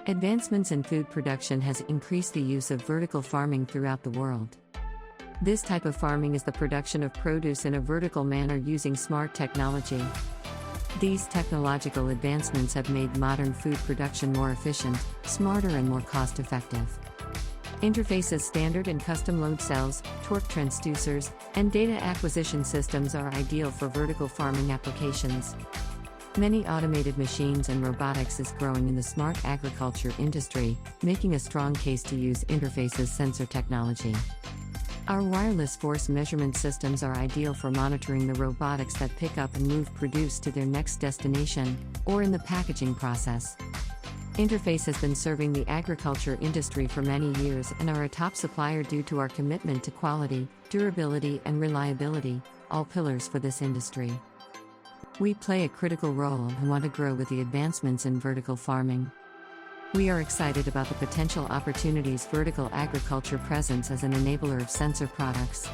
Advancements in food production has increased the use of vertical farming throughout the world. This type of farming is the production of produce in a vertical manner using smart technology. These technological advancements have made modern food production more efficient, smarter and more cost-effective. Interfaces standard and custom load cells, torque transducers, and data acquisition systems are ideal for vertical farming applications. Many automated machines and robotics is growing in the smart agriculture industry, making a strong case to use Interfaces sensor technology. Our wireless force measurement systems are ideal for monitoring the robotics that pick up and move produce to their next destination, or in the packaging process. Interface has been serving the agriculture industry for many years and are a top supplier due to our commitment to quality, durability and reliability, all pillars for this industry. We play a critical role and want to grow with the advancements in vertical farming. We are excited about the potential opportunities vertical agriculture presents as an enabler of sensor products.